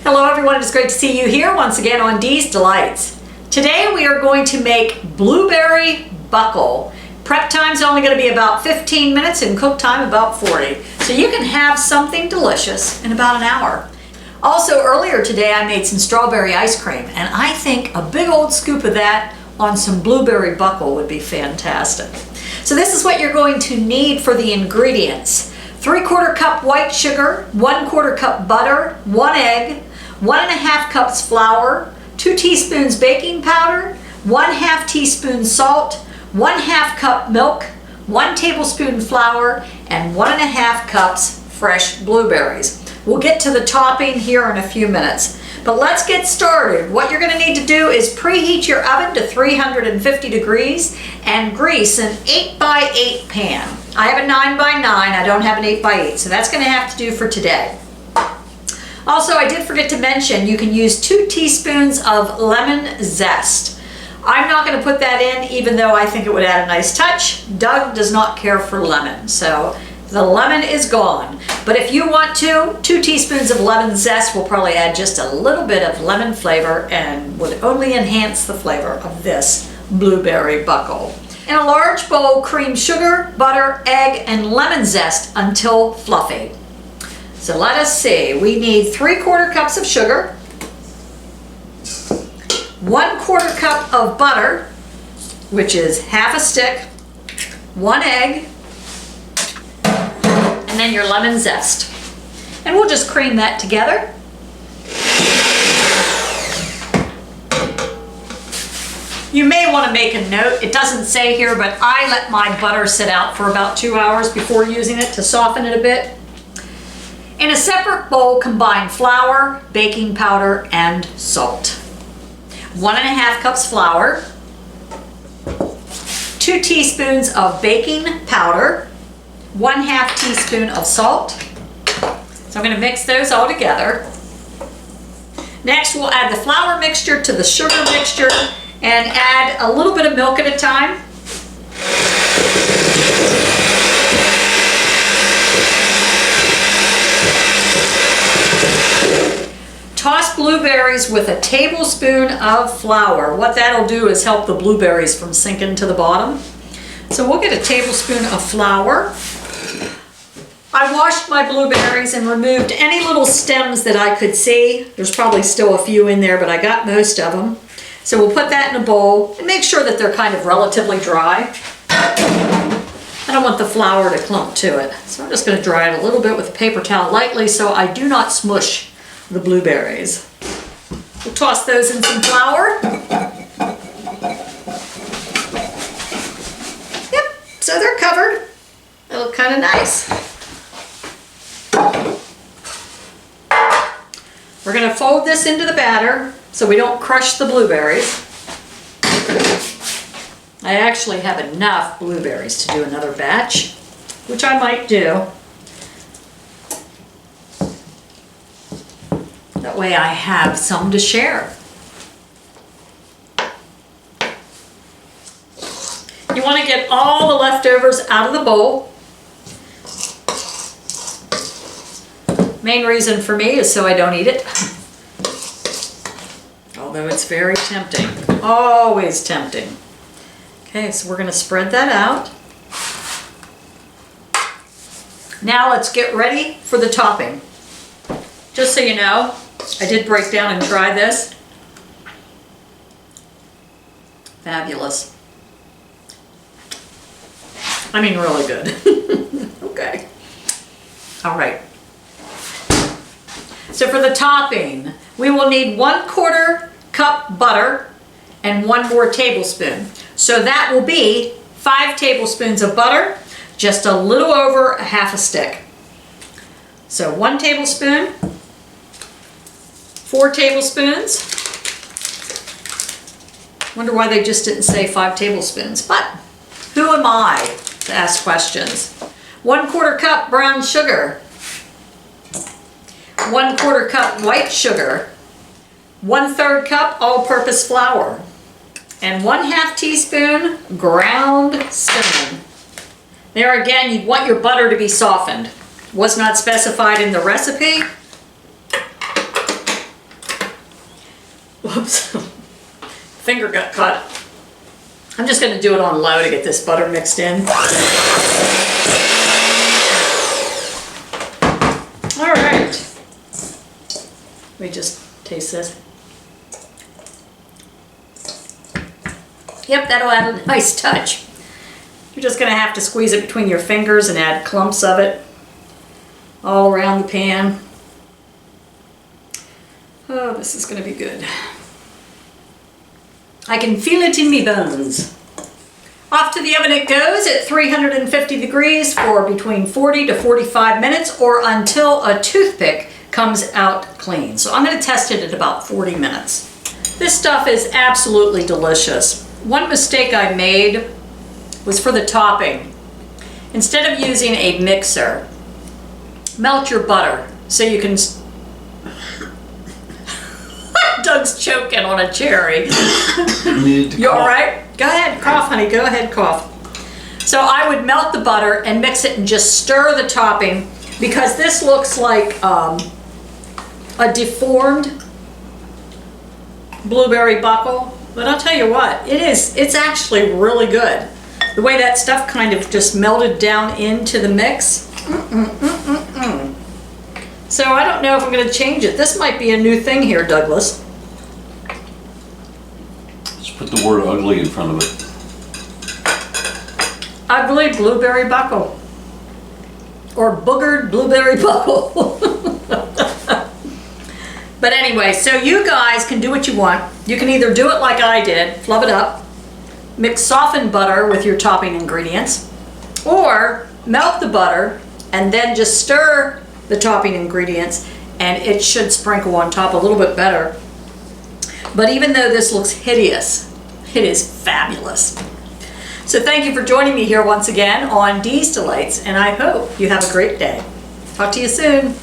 Hello everyone, it's great to see you here once again on Dee's Delights. Today we are going to make blueberry buckle. Prep time is only going to be about 15 minutes and cook time about 40. So you can have something delicious in about an hour. Also earlier today I made some strawberry ice cream and I think a big old scoop of that on some blueberry buckle would be fantastic. So this is what you're going to need for the ingredients. 3/4 cup white sugar, 1/4 cup butter, 1 egg, 1½ cups flour, 2 teaspoons baking powder, 1/2 teaspoon salt, 1/2 cup milk, 1 tablespoon flour, and 1½ cups fresh blueberries. We'll get to the topping here in a few minutes. But let's get started. What you're going to need to do is preheat your oven to 350 degrees and grease an 8x8 pan. I have a 9x9, I don't have an 8x8, so that's going to have to do for today. Also, I did forget to mention you can use 2 teaspoons of lemon zest. I'm not going to put that in even though I think it would add a nice touch. Doug does not care for lemon, so the lemon is gone. But if you want to, 2 teaspoons of lemon zest will probably add just a little bit of lemon flavor and would only enhance the flavor of this blueberry buckle. In a large bowl, cream sugar, butter, egg, and lemon zest until fluffy. So let us see, we need 3/4 cups of sugar, 1/4 cup of butter, which is half a stick, 1 egg, and then your lemon zest. And we'll just cream that together. You may want to make a note, it doesn't say here, but I let my butter sit out for about 2 hours before using it to soften it a bit. In a separate bowl, combine flour, baking powder, and salt. 1½ cups flour, 2 teaspoons of baking powder, 1/2 teaspoon of salt. So I'm going to mix those all together. Next, we'll add the flour mixture to the sugar mixture and add a little bit of milk at a time. Toss blueberries with a tablespoon of flour. What that'll do is help the blueberries from sinking to the bottom. So we'll get a tablespoon of flour. I washed my blueberries and removed any little stems that I could see. There's probably still a few in there, but I got most of them. So we'll put that in a bowl and make sure that they're kind of relatively dry. I don't want the flour to clump to it. So I'm just going to dry it a little bit with a paper towel lightly so I do not smush the blueberries. We'll toss those in some flour. Yep, so they're covered. They look kind of nice. We're going to fold this into the batter so we don't crush the blueberries. I actually have enough blueberries to do another batch, which I might do. That way I have some to share. You want to get all the leftovers out of the bowl. Main reason for me is so I don't eat it. Although it's very tempting. Always tempting. Okay, so we're going to spread that out. Now let's get ready for the topping. Just so you know, I did break down and try this. Fabulous. I mean, really good. Okay. All right. So for the topping, we will need 1/4 cup butter and 1 more tablespoon. So that will be 5 tablespoons of butter, just a little over a half a stick. So 1 tablespoon, 4 tablespoons. Wonder why they just didn't say 5 tablespoons, but who am I to ask questions? 1/4 cup brown sugar, 1/4 cup white sugar, 1/3 cup all-purpose flour, and 1/2 teaspoon ground cinnamon. There again, you want your butter to be softened. Was not specified in the recipe. Whoops. Finger got cut. I'm just going to do it on low to get this butter mixed in. All right. Let me just taste this. Yep, that'll add a nice touch. You're just going to have to squeeze it between your fingers and add clumps of it all around the pan. Oh, this is going to be good. I can feel it in me bones. Off to the oven it goes at 350 degrees for between 40 to 45 minutes or until a toothpick comes out clean. So I'm going to test it at about 40 minutes. This stuff is absolutely delicious. One mistake I made was for the topping. Instead of using a mixer, melt your butter so you can... Doug's choking on a cherry. You all right? Go ahead, cough, honey. Go ahead, cough. So I would melt the butter and mix it and just stir the topping because this looks like a deformed blueberry buckle. But I'll tell you what, it's actually really good. The way that stuff kind of just melted down into the mix. So I don't know if I'm going to change it. This might be a new thing here, Douglas. Just put the word ugly in front of it. Ugly blueberry buckle. Or boogered blueberry buckle. But anyway, so you guys can do what you want. You can either do it like I did, flub it up, mix softened butter with your topping ingredients, or melt the butter and then just stir the topping ingredients and it should sprinkle on top a little bit better. But even though this looks hideous, it is fabulous. So thank you for joining me here once again on Dee's Delights, and I hope you have a great day. Talk to you soon.